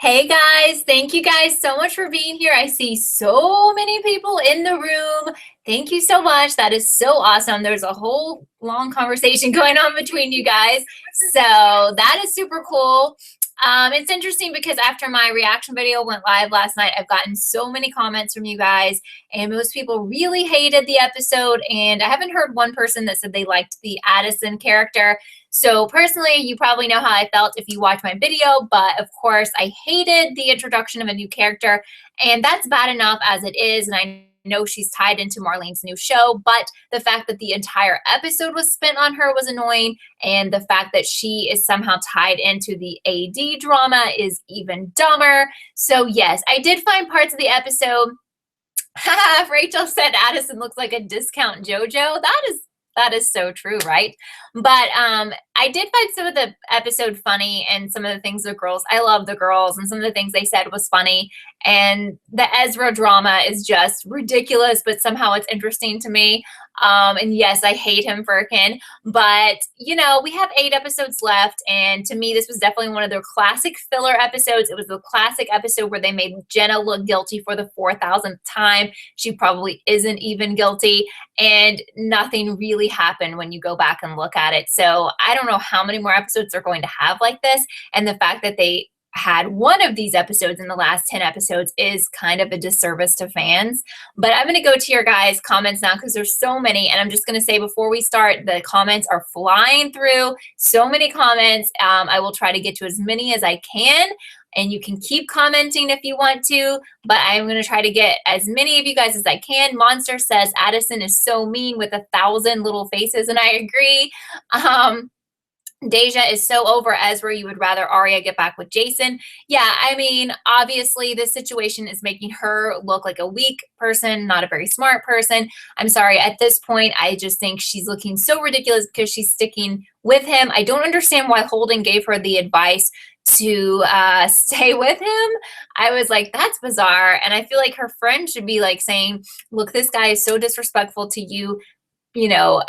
Hey guys, thank you guys so much for being here. I see so many people in the room. Thank you so much. That is so awesome. There's a whole long conversation going on between you guys. So that is super cool. It's interesting because after my reaction video went live last night, I've gotten so many comments from you guys, and most people really hated the episode. And I haven't heard one person that said they liked the Addison character. So personally, you probably know how I felt if you watched my video, but of course, I hated the introduction of a new character, and that's bad enough as it is. And I know she's tied into Marlene's new show, but the fact that the entire episode was spent on her was annoying, and the fact that she is somehow tied into the AD drama is even dumber. So yes, I did find parts of the episode. Rachel said Addison looks like a discount JoJo. That is so true, right? But I did find some of the episode funny, and some of the things the girls, I love the girls, and some of the things they said was funny. And the Ezra drama is just ridiculous, but somehow it's interesting to me. And yes, I hate him freaking, but you know, we have 8 episodes left. And to me, this was definitely one of their classic filler episodes. It was the classic episode where they made Jenna look guilty for the 4,000th time. She probably isn't even guilty, and nothing really happened when you go back and look at it. So I don't know how many more episodes they're going to have like this. And the fact that they had one of these episodes in the last 10 episodes is kind of a disservice to fans. But I'm going to go to your guys' comments now because there's so many. And I'm just going to say before we start, the comments are flying through. So many comments. I will try to get to as many as I can. And you can keep commenting if you want to, but I'm going to try to get as many of you guys as I can. Monster says Addison is so mean with 1,000 little faces, and I agree. Deja is so over Ezra, you would rather Arya get back with Jason. Yeah, I mean, obviously this situation is making her look like a weak person, not a very smart person. I'm sorry, at this point, I just think she's looking so ridiculous because she's sticking with him. I don't understand why Holden gave her the advice to stay with him. I was like, that's bizarre. And I feel like her friend should be like saying, look, this guy is so disrespectful to you. You know,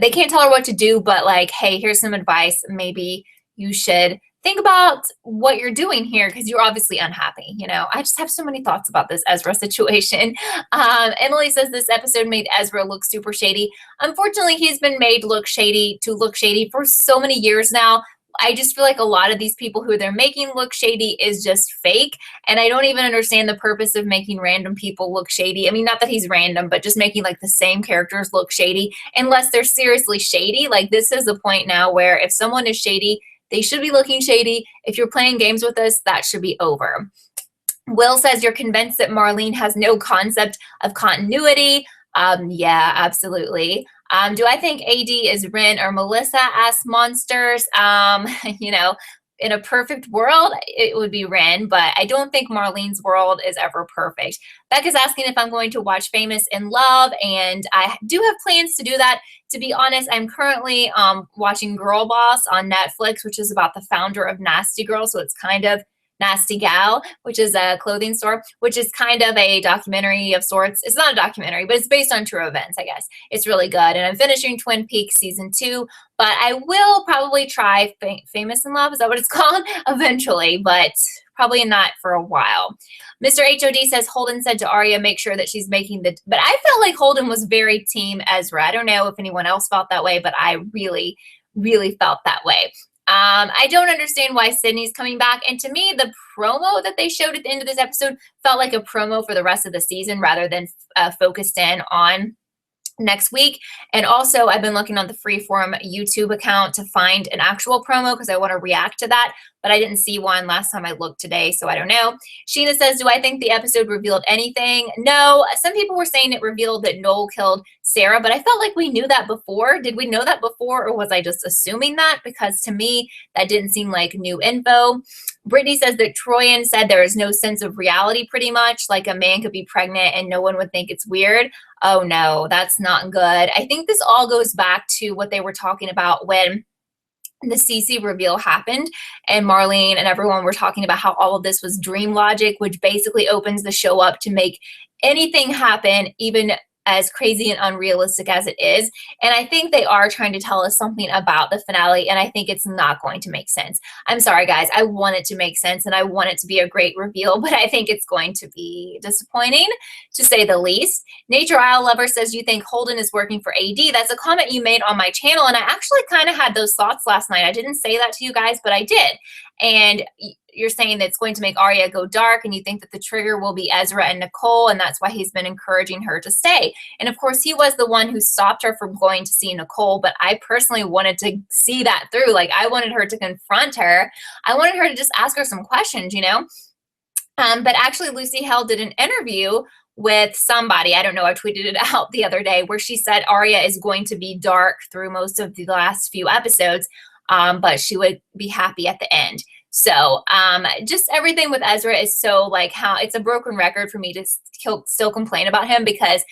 they can't tell her what to do, but like, hey, here's some advice. Maybe you should think about what you're doing here because you're obviously unhappy. You know, I just have so many thoughts about this Ezra situation. Emily says this episode made Ezra look super shady. Unfortunately, he's been made to look shady for so many years now. I just feel like a lot of these people who they're making look shady is just fake. And I don't even understand the purpose of making random people look shady. I mean, not that he's random, but just making like the same characters look shady unless they're seriously shady. Like this is the point now where if someone is shady, they should be looking shady. If you're playing games with us, that should be over. Will says you're convinced that Marlene has no concept of continuity. Yeah, absolutely. Do I think AD is Rin or Melissa? Asked Monsters. You know, in a perfect world, it would be Rin, but I don't think Marlene's world is ever perfect. Becca's asking if I'm going to watch Famous in Love, and I do have plans to do that. To be honest, I'm currently watching Girl Boss on Netflix, which is about the founder of Nasty Girl, so it's kind of Nasty Gal, which is a clothing store, which is kind of a documentary of sorts. It's not a documentary, but it's based on true events, I guess. It's really good. And I'm finishing Twin Peaks season 2, but I will probably try Famous in Love. Is that what it's called? Eventually, but probably not for a while. Mr. HOD says Holden said to Arya, make sure that she's making the, but I felt like Holden was very team Ezra. I don't know if anyone else felt that way, but I really, really felt that way. I don't understand why Sydney's coming back. And to me, the promo that they showed at the end of this episode felt like a promo for the rest of the season rather than focused in on next week. And also, I've been looking on the Freeform YouTube account to find an actual promo because I want to react to that, but I didn't see one last time I looked today, so I don't know. Sheena says, do I think the episode revealed anything? No. Some people were saying it revealed that Noel killed Sarah, but I felt like we knew that before. Did we know that before, or was I just assuming that? Because to me, that didn't seem like new info. Brittany says that Troyan said there is no sense of reality pretty much, like a man could be pregnant and no one would think it's weird. Oh no, that's not good. I think this all goes back to what they were talking about when the CC reveal happened and Marlene and everyone were talking about how all of this was dream logic, which basically opens the show up to make anything happen, even as crazy and unrealistic as it is. And I think they are trying to tell us something about the finale, and I think it's not going to make sense. I'm sorry, guys. I want it to make sense, and I want it to be a great reveal, but I think it's going to be disappointing, to say the least. Nature Isle Lover says, you think Holden is working for AD? That's a comment you made on my channel, and I actually kind of had those thoughts last night. I didn't say that to you guys, but I did. And you're saying that it's going to make Arya go dark, and you think that the trigger will be Ezra and Nicole, and that's why he's been encouraging her to stay. And of course, he was the one who stopped her from going to see Nicole, but I personally wanted to see that through. Like, I wanted her to confront her. I wanted her to just ask her some questions, you know? But actually, Lucy Hale did an interview with somebody, I don't know, I tweeted it out the other day, where she said Arya is going to be dark through most of the last few episodes, but she would be happy at the end. So just everything with Ezra is so, like, how it's a broken record for me to still complain about him, because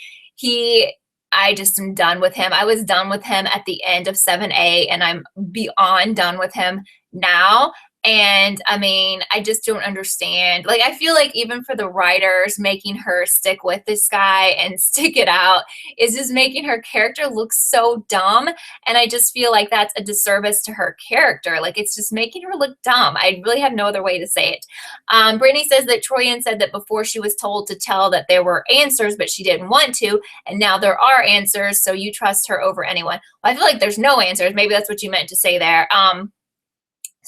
I just am done with him. I was done with him at the end of 7A, and I'm beyond done with him now. And I mean, I just don't understand. Like, I feel like even for the writers, making her stick with this guy and stick it out is just making her character look so dumb. And I just feel like that's a disservice to her character. Like, it's just making her look dumb. I really have no other way to say it. Brittany says that Troyan said that before she was told to tell that there were answers, but she didn't want to. And now there are answers. So you trust her over anyone. Well, I feel like there's no answers. Maybe that's what you meant to say there.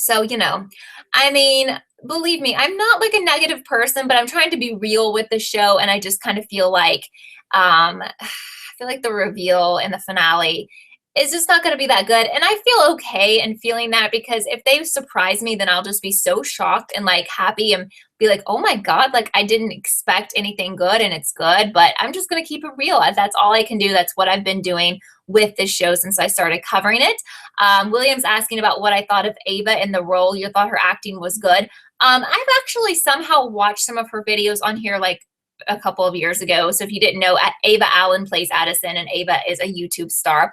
So, you know, I mean, believe me, I'm not like a negative person, but I'm trying to be real with the show. And I just kind of feel like, I feel like the reveal in the finale is just not going to be that good. And I feel okay in feeling that, because if they surprise me, then I'll just be so shocked and like happy and be like, oh my God, like I didn't expect anything good, and it's good. But I'm just going to keep it real. That's all I can do. That's what I've been doing with this show since I started covering it. William's asking about what I thought of Ava in the role. You thought her acting was good. I've actually somehow watched some of her videos on here like a couple of years ago. So if you didn't know, Ava Allen plays Addison, and Ava is a YouTube star.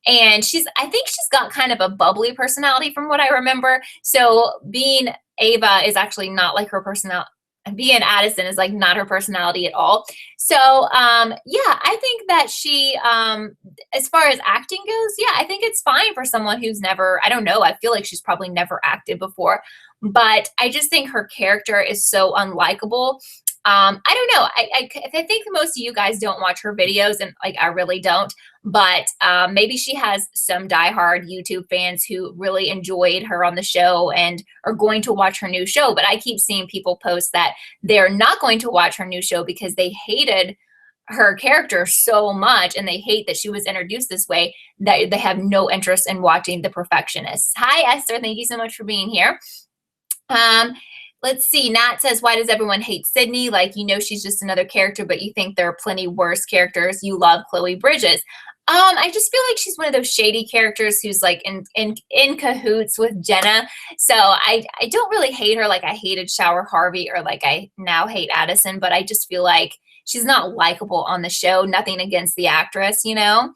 And I think she's got kind of a bubbly personality from what I remember. So being Ava is actually not like her personality. Being Addison is like not her personality at all. So yeah, I think that she, as far as acting goes, yeah, I think it's fine for someone who's never, I don't know, I feel like she's probably never acted before. But I just think her character is so unlikable. I don't know. I think most of you guys don't watch her videos, and like I really don't. But maybe she has some diehard YouTube fans who really enjoyed her on the show and are going to watch her new show. But I keep seeing people post that they're not going to watch her new show because they hated her character so much, and they hate that she was introduced this way, that they have no interest in watching The Perfectionists. Hi, Esther. Thank you so much for being here. Let's see. Nat says, why does everyone hate Sydney? Like, you know, she's just another character, but you think there are plenty worse characters. You love Chloe Bridges. I just feel like she's one of those shady characters who's like in cahoots with Jenna. So I don't really hate her like I hated Shower Harvey, or like I now hate Addison, but I just feel like she's not likable on the show. Nothing against the actress, you know?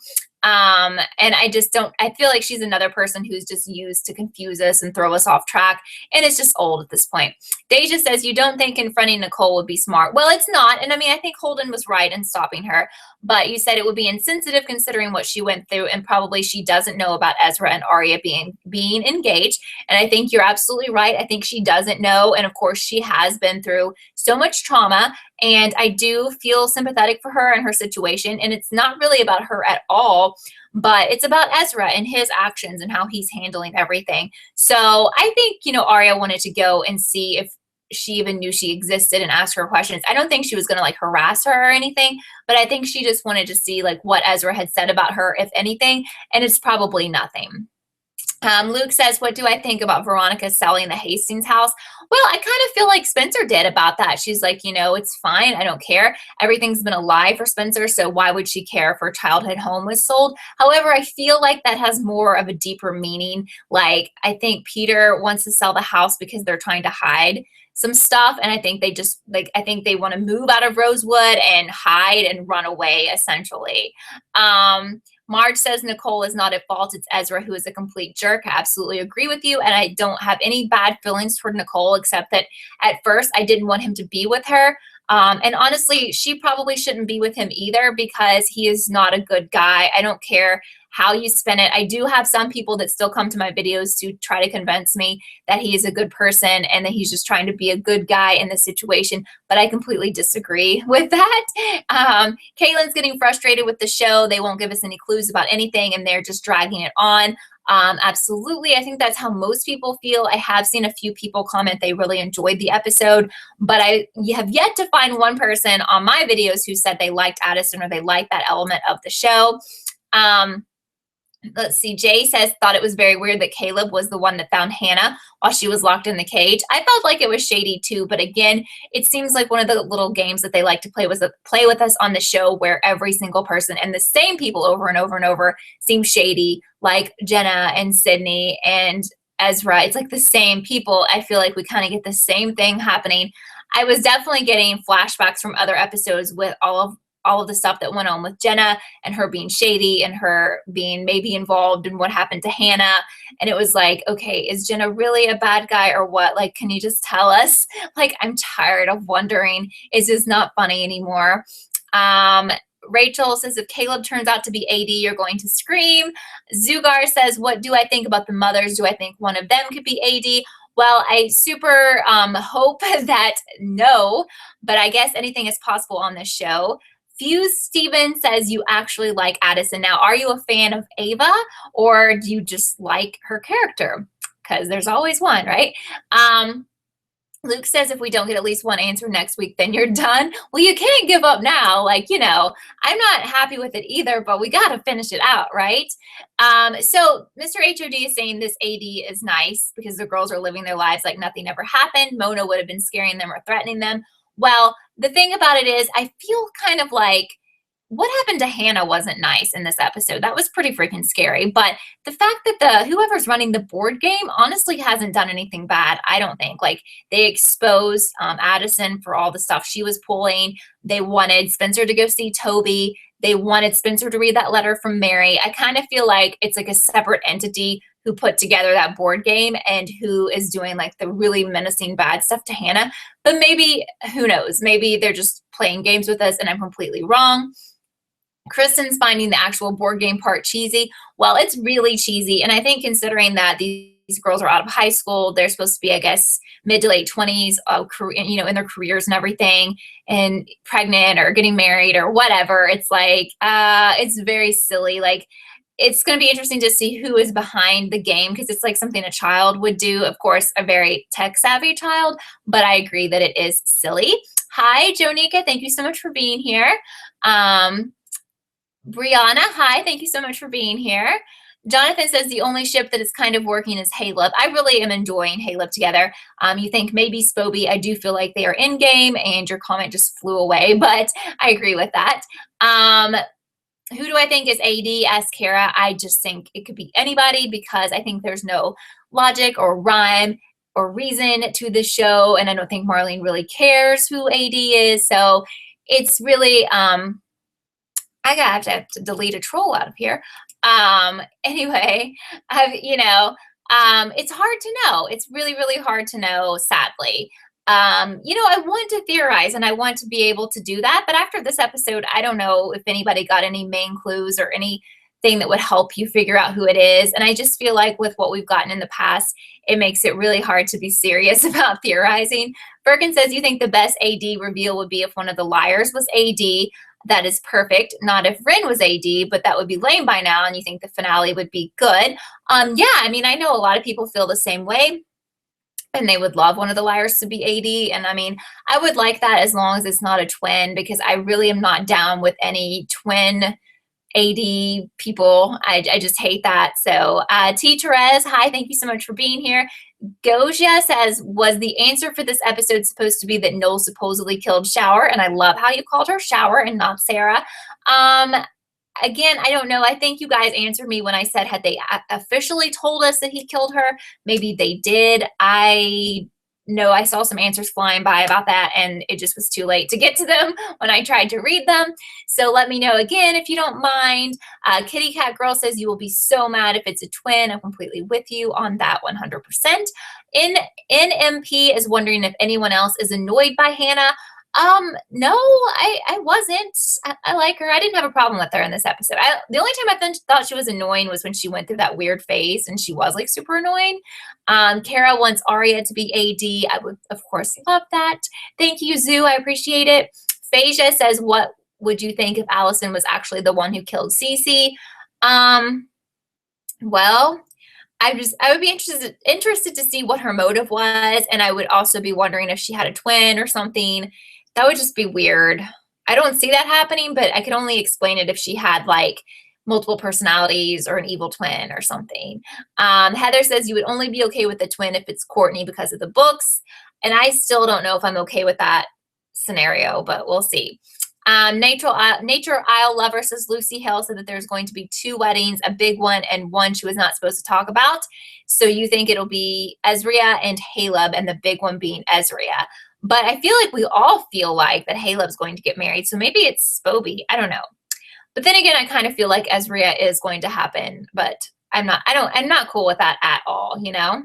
And I feel like she's another person who's just used to confuse us and throw us off track. And it's just old at this point. Deja says, you don't think confronting Nicole would be smart. Well, it's not. And I mean, I think Holden was right in stopping her, but you said it would be insensitive considering what she went through. And probably she doesn't know about Ezra and Arya being engaged. And I think you're absolutely right. I think she doesn't know. And of course she has been through so much trauma. And I do feel sympathetic for her and her situation. And it's not really about her at all, but it's about Ezra and his actions and how he's handling everything. So I think, you know, Arya wanted to go and see if she even knew she existed and ask her questions. I don't think she was going to like harass her or anything, but I think she just wanted to see like what Ezra had said about her, if anything. And it's probably nothing. Luke says, what do I think about Veronica selling the Hastings house? Well, I kind of feel like Spencer did about that. She's like, you know, it's fine. I don't care. Everything's been a lie for Spencer, so why would she care if her childhood home was sold? However, I feel like that has more of a deeper meaning. Like, I think Peter wants to sell the house because they're trying to hide some stuff, and I think they just I think they want to move out of Rosewood and hide and run away, essentially. Marge says Nicole is not at fault. It's Ezra who is a complete jerk. I absolutely agree with you. And I don't have any bad feelings toward Nicole, except that at first I didn't want him to be with her. And honestly, she probably shouldn't be with him either because he is not a good guy. I don't care how you spin it. I do have some people that still come to my videos to try to convince me that he is a good person and that he's just trying to be a good guy in this situation, but I completely disagree with that. Caitlin's getting frustrated with the show. They won't give us any clues about anything, and they're just dragging it on. Absolutely. I think that's how most people feel. I have seen a few people comment they really enjoyed the episode, but I have yet to find one person on my videos who said they liked Addison or they liked that element of the show. Let's see. Jay says, thought it was very weird that Caleb was the one that found Hannah while she was locked in the cage. I felt like it was shady too, but again, it seems like one of the little games that they like to play with us on the show where every single person and the same people over and over and over seem shady, like Jenna and Sydney and Ezra. It's like the same people. I feel like we kind of get the same thing happening. I was definitely getting flashbacks from other episodes with all of the stuff that went on with Jenna and her being shady and her being maybe involved in what happened to Hannah. And it was like, okay, is Jenna really a bad guy or what? Like, can you just tell us? Like, I'm tired of wondering. Is this not funny anymore? Rachel says, if Caleb turns out to be AD, you're going to scream. Zugar says, what do I think about the mothers? Do I think one of them could be AD? Well, I super hope that no, but I guess anything is possible on this show. Fuse Steven says you actually like Addison. Now, are you a fan of Ava or do you just like her character? Because there's always one, right? Luke says if we don't get at least one answer next week, then you're done. Well, you can't give up now. Like, you know, I'm not happy with it either, but we got to finish it out, right? So Mr. HOD is saying this AD is nice because the girls are living their lives like nothing ever happened. Mona would have been scaring them or threatening them. Well, the thing about it is I feel kind of like what happened to Hannah wasn't nice in this episode. That was pretty freaking scary. But the fact that whoever's running the board game honestly hasn't done anything bad, I don't think. Like, they exposed Addison for all the stuff she was pulling. They wanted Spencer to go see Toby. They wanted Spencer to read that letter from Mary. I kind of feel like it's like a separate entity who put together that board game and who is doing like the really menacing bad stuff to Hannah. But maybe, who knows? Maybe they're just playing games with us and I'm completely wrong. Kristen's finding the actual board game part cheesy. Well, it's really cheesy. And I think considering that these girls are out of high school, they're supposed to be, I guess, mid to late 20s, you know, in their careers and everything, and pregnant or getting married or whatever. It's like, it's very silly. Like, it's going to be interesting to see who is behind the game because it's like something a child would do. Of course, a very tech savvy child, but I agree that it is silly. Hi, Jonika. Thank you so much for being here. Brianna, hi, thank you so much for being here. Jonathan says the only ship that is kind of working is Caleb. I really am enjoying Caleb together. You think maybe Spoby. I do feel like they are in game, and your comment just flew away, but I agree with that. Who do I think is AD? Asked Kara. I just think it could be anybody because I think there's no logic or rhyme or reason to the show, and I don't think Marlene really cares who AD is. So it's really I have to delete a troll out of here. Anyway, you know, it's hard to know. It's really, really hard to know, sadly. You know, I want to theorize and I want to be able to do that. But after this episode, I don't know if anybody got any main clues or anything that would help you figure out who it is. And I just feel like with what we've gotten in the past, it makes it really hard to be serious about theorizing. Bergen says, you think the best AD reveal would be if one of the liars was AD. That is perfect. Not if Rin was AD, but that would be lame by now, and you think the finale would be good. Yeah, I mean, I know a lot of people feel the same way, and they would love one of the liars to be AD, and I mean, I would like that as long as it's not a twin, because I really am not down with any twin AD people. I just hate that. So T. Therese, hi, thank you so much for being here. Goja says, was the answer for this episode supposed to be that Noel supposedly killed Shower? And I love how you called her Shower and not Sarah. Again, I don't know. I think you guys answered me when I said, had they officially told us that he killed her? Maybe they did. I know I saw some answers flying by about that, and it just was too late to get to them when I tried to read them. So let me know again if you don't mind. Kitty Cat Girl says, you will be so mad if it's a twin. I'm completely with you on that 100%. NMP is wondering if anyone else is annoyed by Hannah. No, I wasn't. I like her. I didn't have a problem with her in this episode. The only time thought she was annoying was when she went through that weird phase and she was like super annoying. Kara wants Arya to be AD. I would, of course, love that. Thank you, Zoo. I appreciate it. Phasia says, what would you think if Allison was actually the one who killed Cece? Well, I would be interested to see what her motive was, and I would also be wondering if she had a twin or something. That would just be weird. I don't see that happening, but I could only explain it if she had like multiple personalities or an evil twin or something. Heather says you would only be okay with the twin if it's Courtney because of the books, and I still don't know if I'm okay with that scenario, but we'll see. Nature Isle Lover says Lucy Hale said that there's going to be 2 weddings, a big one and one she was not supposed to talk about. So you think it'll be Ezria and Caleb, and the big one being Ezria. But I feel like we all feel like that Caleb's going to get married. So maybe it's Spoby. I don't know. But then again, I kind of feel like Ezria is going to happen, but I'm not cool with that at all, you know?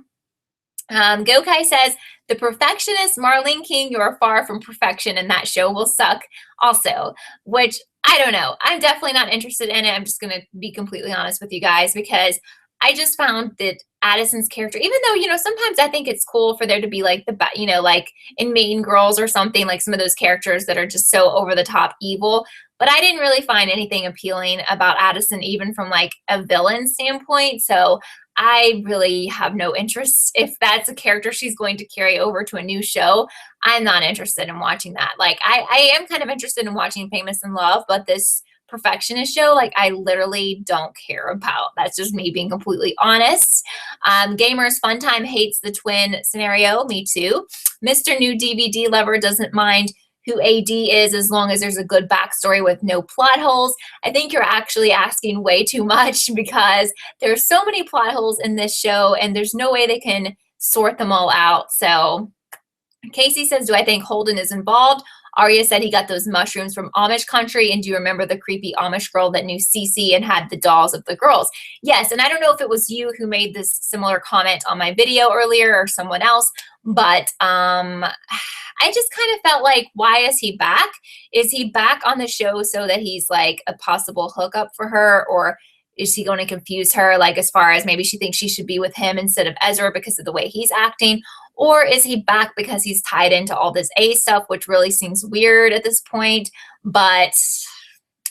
Gokai says, the perfectionist Marlene King, you are far from perfection and that show will suck also, which I don't know. I'm definitely not interested in it. I'm just going to be completely honest with you guys because I just found that Addison's character, even though, you know, sometimes I think it's cool for there to be like you know, like in Mean Girls or something, like some of those characters that are just so over the top evil, but I didn't really find anything appealing about Addison, even from like a villain standpoint. So I really have no interest. If that's a character she's going to carry over to a new show, I'm not interested in watching that. Like, I am kind of interested in watching Famous in Love, but this perfectionist show, like, I literally don't care about. That's just me being completely honest. Gamers Fun Time hates the twin scenario. Me too. Mr. New DVD Lover doesn't mind who AD is as long as there's a good backstory with no plot holes. I think you're actually asking way too much because there's so many plot holes in this show and there's no way they can sort them all out. So Casey says, do I think Holden is involved? Arya said he got those mushrooms from Amish country. And do you remember the creepy Amish girl that knew Cece and had the dolls of the girls? Yes. And I don't know if it was you who made this similar comment on my video earlier or someone else, but I just kind of felt like, why is he back? Is he back on the show so that he's like a possible hookup for her? Or is he going to confuse her, like as far as maybe she thinks she should be with him instead of Ezra because of the way he's acting? Or is he back because he's tied into all this A stuff, which really seems weird at this point? But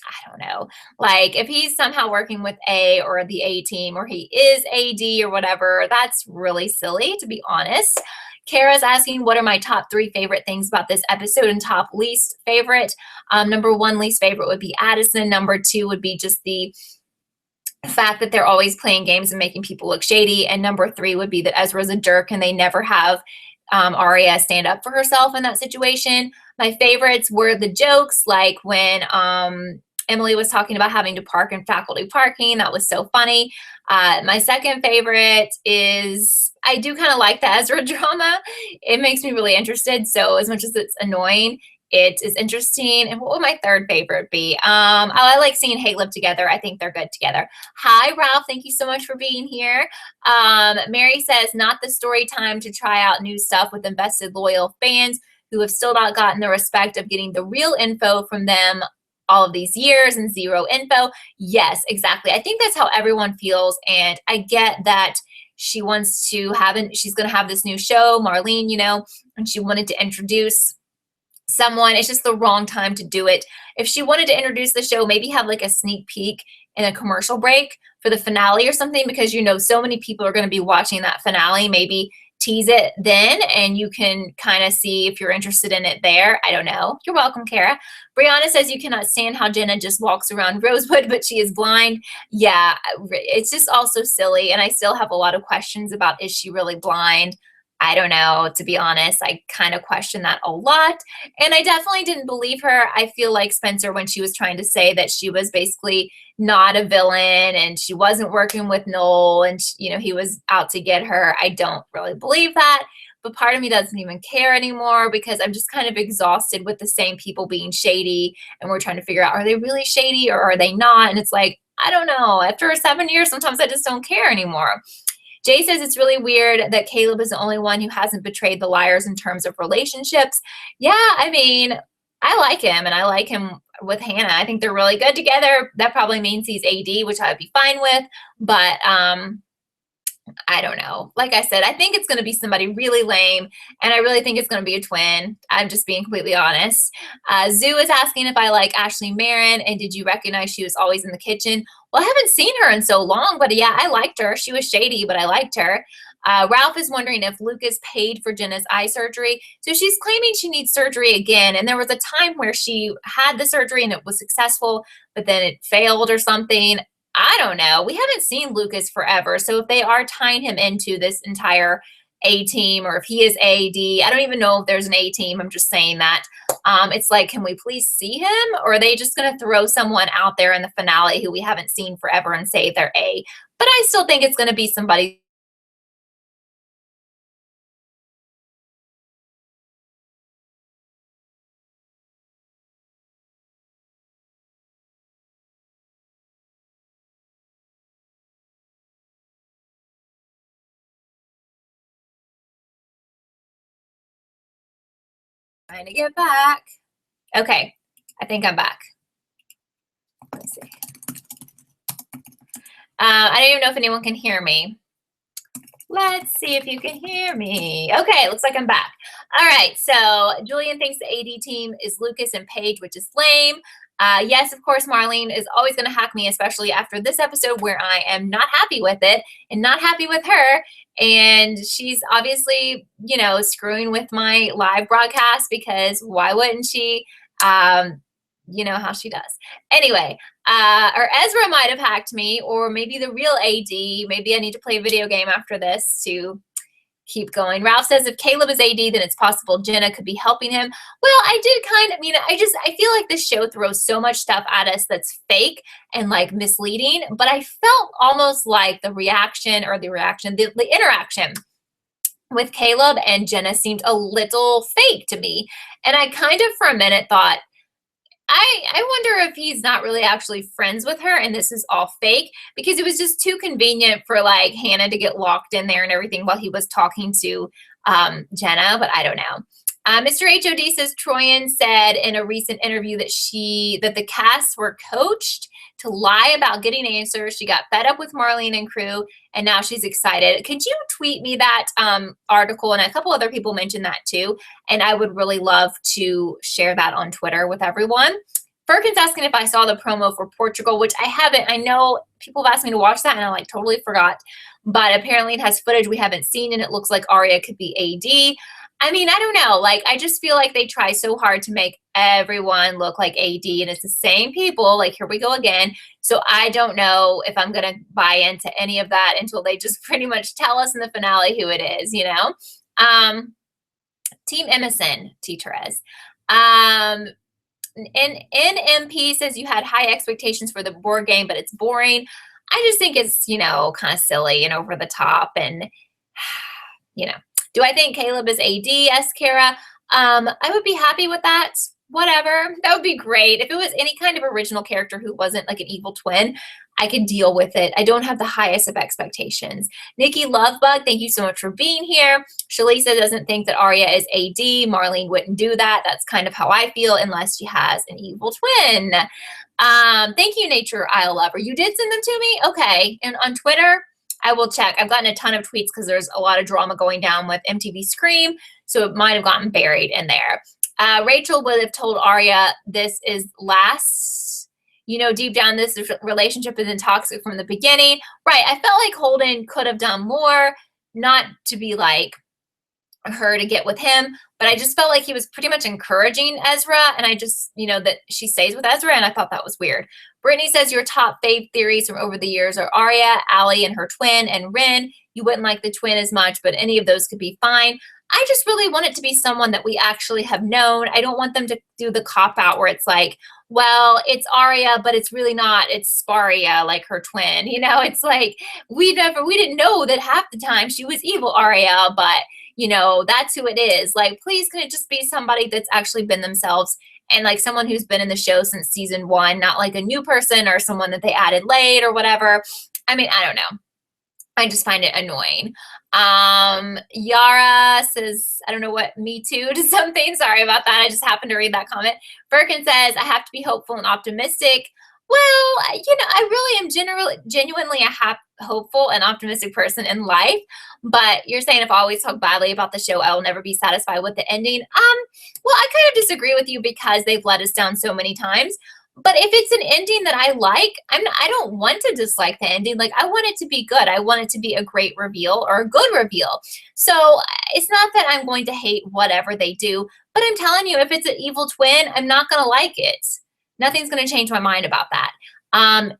I don't know. Like, if he's somehow working with A or the A team, or he is AD or whatever, that's really silly, to be honest. Kara's asking, what are my top 3 favorite things about this episode and top least favorite? Number 1 least favorite would be Addison. Number 2 would be just the fact that they're always playing games and making people look shady. And number 3 would be that Ezra's a jerk and they never have Arya stand up for herself in that situation. My favorites were the jokes, like when Emily was talking about having to park in faculty parking. That was so funny. My second favorite is, I do kind of like the Ezra drama. It makes me really interested. So as much as it's annoying, it is interesting. And what would my third favorite be? I like seeing Hate live together. I think they're good together. Hi, Ralph. Thank you so much for being here. Mary says, not the story time to try out new stuff with invested, loyal fans who have still not gotten the respect of getting the real info from them all of these years and zero info. Yes, exactly. I think that's how everyone feels. And I get that she wants to she's going to have this new show, Marlene, you know, and she wanted to introduce someone. It's just the wrong time to do it. If she wanted to introduce the show, maybe have like a sneak peek in a commercial break for the finale or something, because you know so many people are going to be watching that finale. Maybe tease it then and you can kind of see if you're interested in it there. I don't know. You're welcome, Kara. Brianna says you cannot stand how Jenna just walks around Rosewood, but she is blind. Yeah, it's just also silly. And I still have a lot of questions about, is she really blind? I don't know, to be honest. I kind of question that a lot. And I definitely didn't believe her. I feel like Spencer, when she was trying to say that she was basically not a villain and she wasn't working with Noel and, you know, he was out to get her. I don't really believe that. But part of me doesn't even care anymore because I'm just kind of exhausted with the same people being shady. And we're trying to figure out, are they really shady or are they not? And it's like, I don't know. After 7 years, sometimes I just don't care anymore. Jay says it's really weird that Caleb is the only one who hasn't betrayed the liars in terms of relationships. Yeah, I mean, I like him, and I like him with Hannah. I think they're really good together. That probably means he's AD, which I would be fine with. But I don't know. Like I said, I think it's going to be somebody really lame, and I really think it's going to be a twin. I'm just being completely honest. Zoo is asking if I like Ashley Marin, and did you recognize she was always in the kitchen? Well, I haven't seen her in so long, but yeah, I liked her. She was shady, but I liked her. Ralph is wondering if Lucas paid for Jenna's eye surgery. So she's claiming she needs surgery again, and there was a time where she had the surgery and it was successful, but then it failed or something. I don't know. We haven't seen Lucas forever. So if they are tying him into this entire A team, or if he is AD, I don't even know if there's an A team. I'm just saying that. It's like, can we please see him? Or are they just going to throw someone out there in the finale who we haven't seen forever and say they're A? But I still think it's going to be somebody. Trying to get back. Okay, I think I'm back. Let me see. I don't even know if anyone can hear me. Let's see if you can hear me. Okay, looks like I'm back. All right, so Julian thinks the AD team is Lucas and Paige, which is lame. Yes, of course, Marlene is always going to hack me, especially after this episode where I am not happy with it and not happy with her. And she's obviously, you know, screwing with my live broadcast, because why wouldn't she? You know how she does. Anyway, or Ezra might have hacked me, or maybe the real AD. Maybe I need to play a video game after this to keep going. Ralph says if Caleb is AD, then it's possible Jenna could be helping him. Well, I did kind of, I feel like this show throws so much stuff at us that's fake and like misleading, but I felt almost like the interaction with Caleb and Jenna seemed a little fake to me. And I kind of for a minute thought, I wonder if he's not really actually friends with her and this is all fake, because it was just too convenient for like Hannah to get locked in there and everything while he was talking to Jenna, but I don't know. Mr. HOD says Troyan said in a recent interview that the cast were coached to lie about getting answers. She got fed up with Marlene and crew, and now she's excited. Could you tweet me that article? And a couple other people mentioned that too, and I would really love to share that on Twitter with everyone. Firkin's asking if I saw the promo for Portugal, which I haven't. I know people have asked me to watch that, and I like totally forgot. But apparently it has footage we haven't seen, and it looks like Arya could be AD. I mean, I don't know. Like, I just feel like they try so hard to make everyone look like AD, and it's the same people. Like, here we go again. So I don't know if I'm going to buy into any of that until they just pretty much tell us in the finale who it is, you know? Team Emerson, T. Therese. And NMP says you had high expectations for the board game, but it's boring. I just think it's, you know, kind of silly and over the top, and, you know. Do I think Caleb is AD? Yes, Kara. I would be happy with that. Whatever. That would be great. If it was any kind of original character who wasn't like an evil twin, I could deal with it. I don't have the highest of expectations. Nikki Lovebug, thank you so much for being here. Shalisa doesn't think that Arya is AD. Marlene wouldn't do that. That's kind of how I feel, unless she has an evil twin. Thank you, Nature Isle Lover. You did send them to me? Okay. And on Twitter, I will check. I've gotten a ton of tweets because there's a lot of drama going down with MTV Scream, so it might have gotten buried in there. Rachel would have told Arya this is last. You know, deep down, this relationship isn't toxic from the beginning. Right. I felt like Holden could have done more, not to be like her to get with him, but I just felt like he was pretty much encouraging Ezra, and I just, you know, that she stays with Ezra, and I thought that was weird. Brittany says your top fave theories from over the years are Arya, Allie and her twin, and Rin. You wouldn't like the twin as much, but any of those could be fine. I just really want it to be someone that we actually have known. I don't want them to do the cop-out where it's like, well, it's Arya, but it's really not. It's Sparia, like her twin. You know, it's like we didn't know that half the time she was evil Arya, but you know, that's who it is. Like, please, can it just be somebody that's actually been themselves, and like someone who's been in the show since season 1, not like a new person or someone that they added late or whatever. I mean, I don't know. I just find it annoying. Yara says, I don't know what me too to something. Sorry about that. I just happened to read that comment. Birkin says, I have to be hopeful and optimistic. Well, I really am genuinely a hopeful and optimistic person in life. But you're saying if I always talk badly about the show, I will never be satisfied with the ending. Well, I kind of disagree with you because they've let us down so many times. But if it's an ending that I like, I don't want to dislike the ending. Like, I want it to be good. I want it to be a great reveal or a good reveal. So it's not that I'm going to hate whatever they do, but I'm telling you, if it's an evil twin, I'm not going to like it. Nothing's going to change my mind about that.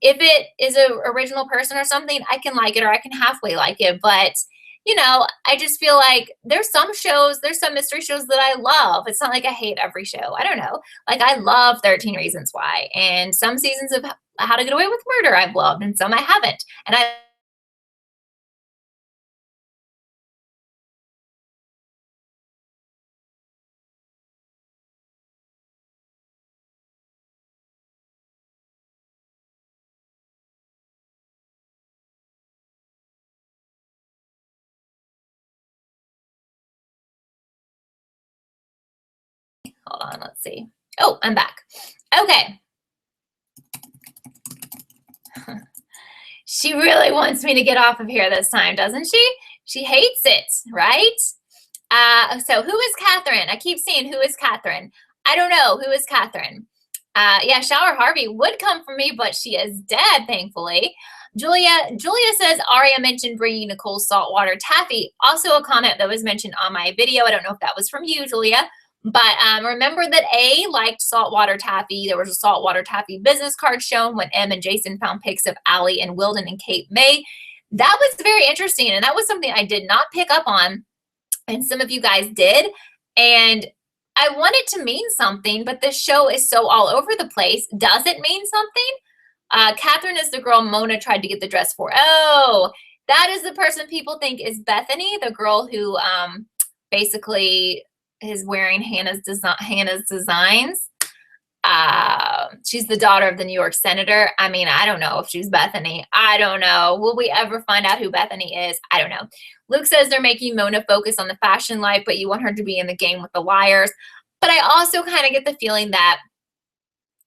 If it is an original person or something, I can like it or I can halfway like it. But I just feel like there's some mystery shows that I love. It's not like I hate every show. I don't know. Like, I love 13 Reasons Why. And some seasons of How to Get Away with Murder I've loved, and some I haven't. And hold on, let's see. Oh, I'm back. Okay. She really wants me to get off of here this time, doesn't she? She hates it, right? So who is Catherine? I keep seeing who is Catherine. I don't know. Who is Catherine? Yeah, Shower Harvey would come for me, but she is dead, thankfully. Julia says, Aria mentioned bringing Nicole saltwater taffy. Also a comment that was mentioned on my video. I don't know if that was from you, Julia. But remember that A liked saltwater taffy. There was a saltwater taffy business card shown when Em and Jason found pics of Allie and Wilden and Cape May. That was very interesting, and that was something I did not pick up on, and some of you guys did. And I want it to mean something, but the show is so all over the place. Does it mean something? Catherine is the girl Mona tried to get the dress for. Oh, that is the person people think is Bethany, the girl who basically is wearing Hannah's designs. She's the daughter of the New York senator. I mean, I don't know if she's Bethany. I don't know. Will we ever find out who Bethany is? I don't know. Luke says they're making Mona focus on the fashion life, but you want her to be in the game with the liars. But I also kind of get the feeling that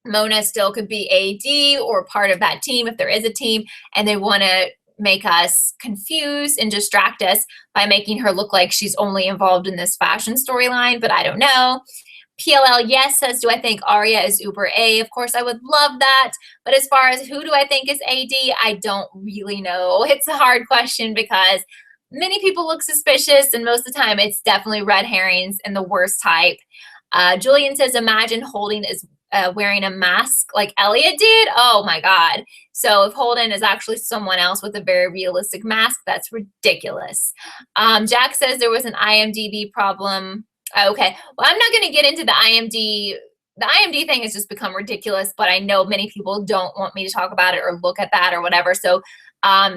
Mona still could be AD or part of that team if there is a team, and they want to make us confused and distract us by making her look like she's only involved in this fashion storyline, but I don't know. PLL Yes says, do I think Aria is Uber A? Of course, I would love that. But as far as who do I think is AD, I don't really know. It's a hard question because many people look suspicious, and most of the time it's definitely red herrings and the worst type. Julian says, imagine Holden is wearing a mask like Elliot did. Oh my God. So if Holden is actually someone else with a very realistic mask, that's ridiculous. Jack says there was an IMDb problem. Okay. Well, I'm not going to get into the IMDb. The IMDb thing has just become ridiculous, but I know many people don't want me to talk about it or look at that or whatever. So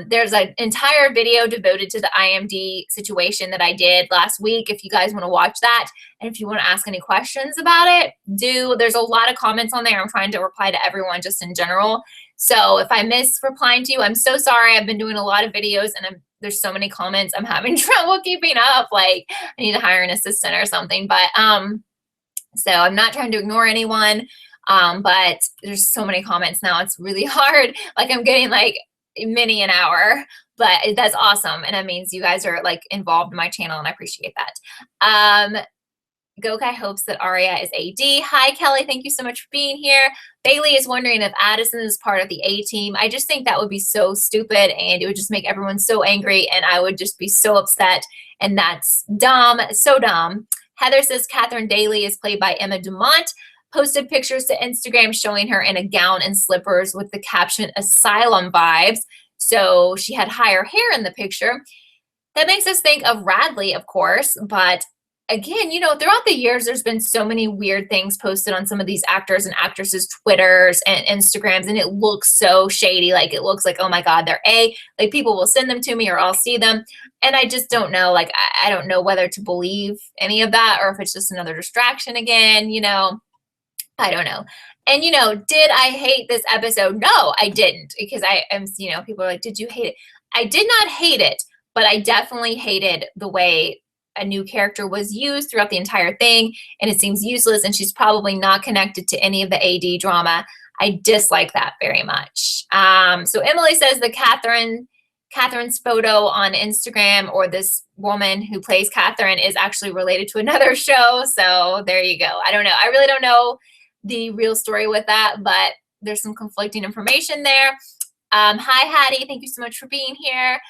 there's an entire video devoted to the IMDb situation that I did last week. If you guys want to watch that, and if you want to ask any questions about it, there's a lot of comments on there. I'm trying to reply to everyone just in general. So if I miss replying to you, I'm so sorry. I've been doing a lot of videos and there's so many comments. I'm having trouble keeping up. Like, I need to hire an assistant or something. But so I'm not trying to ignore anyone. But there's so many comments now. It's really hard. Like, I'm getting like many an hour, but that's awesome. And that means you guys are like involved in my channel, and I appreciate that. Gokai hopes that Aria is AD. Hi, Kelly. Thank you so much for being here. Bailey is wondering if Addison is part of the A team. I just think that would be so stupid, and it would just make everyone so angry, and I would just be so upset, and that's dumb, so dumb. Heather says Catherine Daly is played by Emma Dumont. Posted pictures to Instagram showing her in a gown and slippers with the caption asylum vibes. So she had higher hair in the picture. That makes us think of Radley, of course, but again, throughout the years, there's been so many weird things posted on some of these actors and actresses' Twitters and Instagrams, and it looks so shady. Like, it looks like, oh my God, they're A. Like, people will send them to me or I'll see them, and I just don't know. Like, I don't know whether to believe any of that or if it's just another distraction again, I don't know. And, did I hate this episode? No, I didn't, because I am, people are like, did you hate it? I did not hate it, but I definitely hated the way a new character was used throughout the entire thing, and it seems useless, and she's probably not connected to any of the AD drama. I dislike that very much. So Emily says that Catherine's photo on Instagram, or this woman who plays Catherine, is actually related to another show. So there you go. I don't know. I really don't know the real story with that, but there's some conflicting information there. Hi, Hattie. Thank you so much for being here.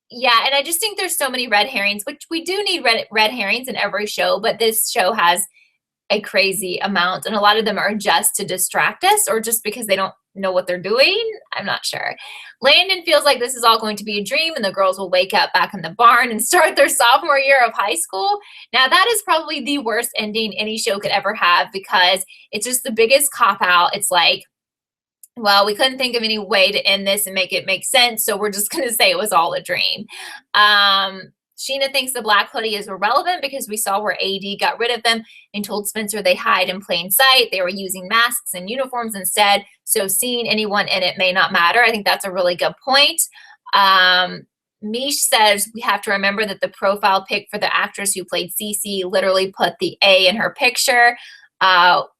Yeah, and I just think there's so many red herrings, which we do need red herrings in every show, but this show has a crazy amount, and a lot of them are just to distract us or just because they don't know what they're doing. I'm not sure. Landon feels like this is all going to be a dream and the girls will wake up back in the barn and start their sophomore year of high school. Now, that is probably the worst ending any show could ever have, because it's just the biggest cop-out. It's like, well, we couldn't think of any way to end this and make it make sense, so we're just going to say it was all a dream. Sheena thinks the black hoodie is irrelevant because we saw where AD got rid of them and told Spencer they hide in plain sight. They were using masks and uniforms instead, so seeing anyone in it may not matter. I think that's a really good point. Mish says we have to remember that the profile pic for the actress who played Cece literally put the A in her picture.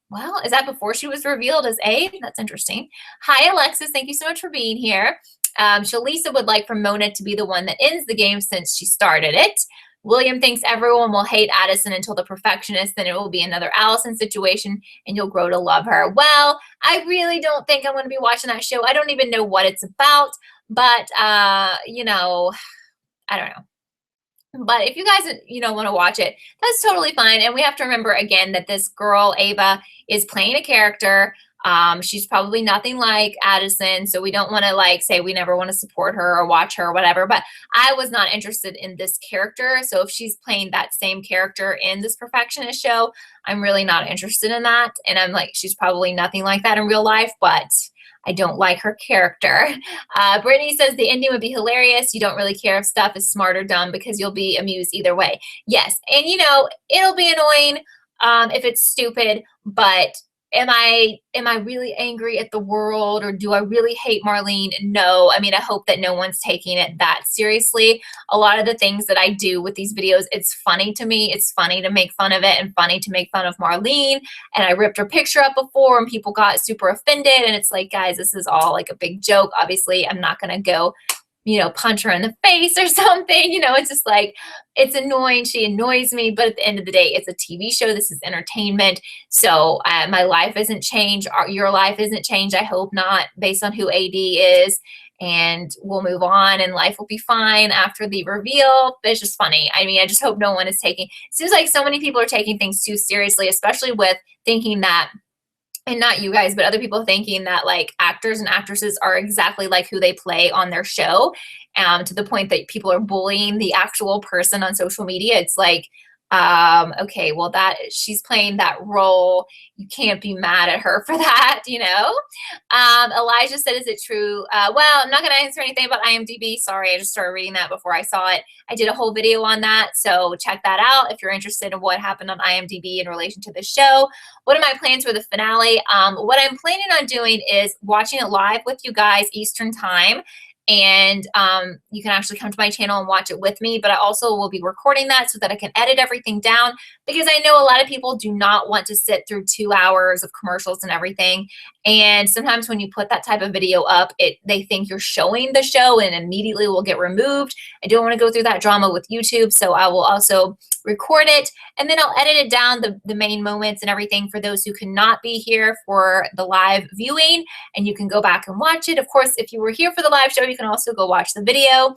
Well, is that before she was revealed as A? That's interesting. Hi, Alexis. Thank you so much for being here. Shalisa would like for Mona to be the one that ends the game since she started it. William thinks everyone will hate Addison until the perfectionist, then it will be another Allison situation and you'll grow to love her. Well, I really don't think I'm going to be watching that show. I don't even know what it's about, but, you know, I don't know. But if you guys, want to watch it, that's totally fine. And we have to remember, again, that this girl, Ava, is playing a character. She's probably nothing like Addison, so we don't want to, say we never want to support her or watch her or whatever. But I was not interested in this character. So if she's playing that same character in this perfectionist show, I'm really not interested in that. And I'm like, she's probably nothing like that in real life, but I don't like her character. Brittany says the ending would be hilarious. You don't really care if stuff is smart or dumb because you'll be amused either way. Yes, and it'll be annoying if it's stupid, but am I really angry at the world, or do I really hate Marlene? No. I mean, I hope that no one's taking it that seriously. A lot of the things that I do with these videos, it's funny to me. It's funny to make fun of it and funny to make fun of Marlene. And I ripped her picture up before and people got super offended. And it's like, guys, this is all like a big joke. Obviously, I'm not going to go punch her in the face or something. It's just like, it's annoying. She annoys me. But at the end of the day, it's a TV show. This is entertainment. So my life isn't changed. Your life isn't changed. I hope not, based on who AD is. And we'll move on and life will be fine after the reveal. But it's just funny. I mean, I just hope no one is taking, it seems like so many people are taking things too seriously, especially with thinking that, and not you guys, but other people thinking that actors and actresses are exactly like who they play on their show, to the point that people are bullying the actual person on social media. It's like, okay, well, that she's playing that role. You can't be mad at her for that, Elijah said, is it true? Well, I'm not going to answer anything about IMDb. Sorry, I just started reading that before I saw it. I did a whole video on that, so check that out if you're interested in what happened on IMDb in relation to the show. What are my plans for the finale? What I'm planning on doing is watching it live with you guys Eastern time. And you can actually come to my channel and watch it with me, but I also will be recording that so that I can edit everything down, because I know a lot of people do not want to sit through 2 hours of commercials and everything. And sometimes when you put that type of video up, they think you're showing the show and immediately will get removed. I don't want to go through that drama with YouTube, so I will also record it, and then I'll edit it down, the main moments and everything, for those who cannot be here for the live viewing, and you can go back and watch it. Of course, if you were here for the live show, you can also go watch the video.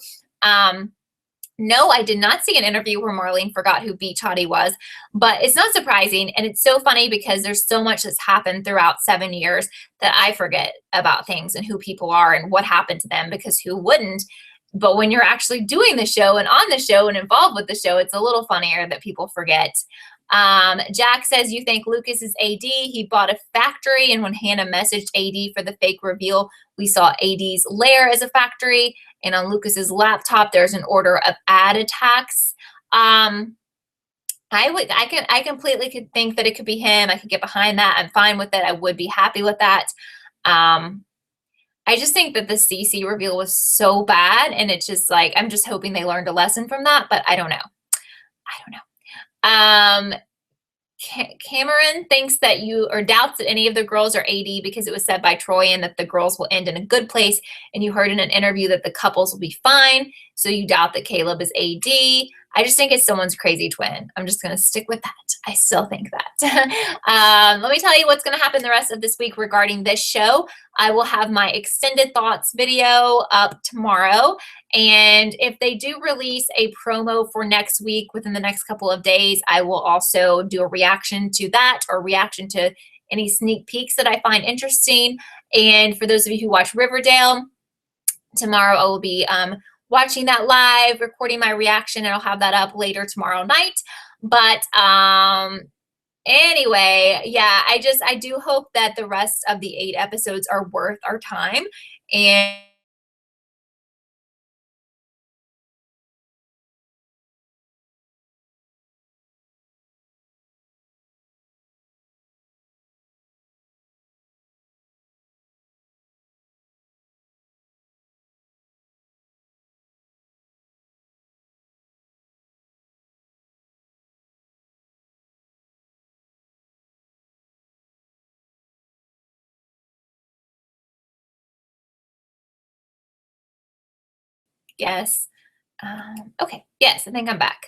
No, I did not see an interview where Marlene forgot who Beach Hottie was, but it's not surprising. And it's so funny because there's so much that's happened throughout 7 years that I forget about things and who people are and what happened to them, because who wouldn't? But when you're actually doing the show and on the show and involved with the show, it's a little funnier that people forget. Jack says, you think Lucas is AD? He bought a factory, and when Hannah messaged AD for the fake reveal, we saw AD's lair as a factory, and on Lucas's laptop, there's an order of ad attacks. I completely could think that it could be him. I could get behind that. I'm fine with it. I would be happy with that. I just think that the CC reveal was so bad, and it's just like, I'm just hoping they learned a lesson from that, but I don't know. Cameron thinks that you, or doubts that any of the girls are AD because it was said by Troy and that the girls will end in a good place. And you heard in an interview that the couples will be fine. So you doubt that Caleb is AD. I just think it's someone's crazy twin. I'm just going to stick with that. I still think that. Let me tell you what's going to happen the rest of this week regarding this show. I will have my extended thoughts video up tomorrow. And if they do release a promo for next week within the next couple of days, I will also do a reaction to that, or reaction to any sneak peeks that I find interesting. And for those of you who watch Riverdale, tomorrow I will be watching that live, recording my reaction, and I'll have that up later tomorrow night. But anyway, yeah, I do hope that the rest of the 8 episodes are worth our time. And yes. Okay. Yes, I think I'm back.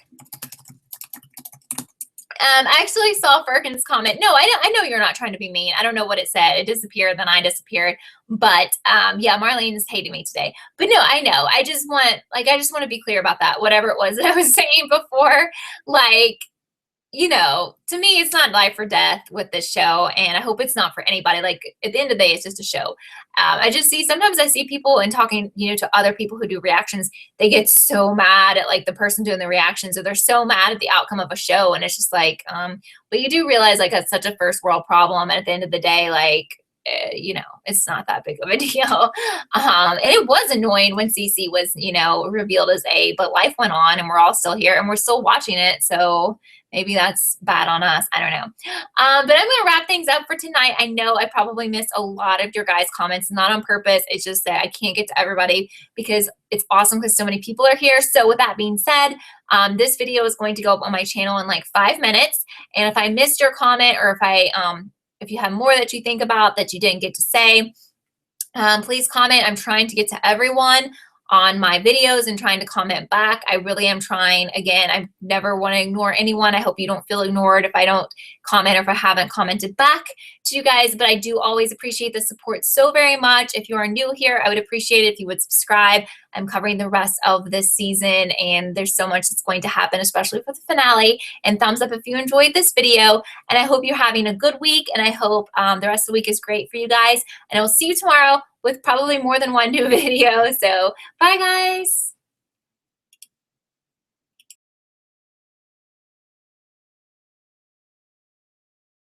I actually saw Firkin's comment. No, I know you're not trying to be mean. I don't know what it said. It disappeared, then I disappeared. But yeah, Marlene is hating me today. But no, I know. I just want to be clear about that. Whatever it was that I was saying before, like, you know, to me, it's not life or death with this show, and I hope it's not for anybody. Like, at the end of the day, it's just a show. I just see, sometimes I see people, and talking, you know, to other people who do reactions, they get so mad at like the person doing the reactions, or they're so mad at the outcome of a show, and it's just like, but you do realize like that's such a first world problem, and at the end of the day, like, you know, it's not that big of a deal. And it was annoying when Cece was, you know, revealed as A, but life went on, and we're all still here, and we're still watching it, so maybe that's bad on us. I don't know. But I'm going to wrap things up for tonight. I know I probably missed a lot of your guys' comments, not on purpose. It's just that I can't get to everybody because it's awesome because so many people are here. So with that being said, this video is going to go up on my channel in like 5 minutes. And if I missed your comment, or if you have more that you think about that you didn't get to say, please comment. I'm trying to get to everyone on my videos and trying to comment back. I really am trying. Again, I never want to ignore anyone. I hope you don't feel ignored if I don't comment, or if I haven't commented back to you guys, but I do always appreciate the support so very much. If you are new here, I would appreciate it if you would subscribe. I'm covering the rest of this season, and there's so much that's going to happen, especially for the finale. And thumbs up if you enjoyed this video, and I hope you're having a good week, and I hope the rest of the week is great for you guys, and I will see you tomorrow with probably more than one new video. So bye guys.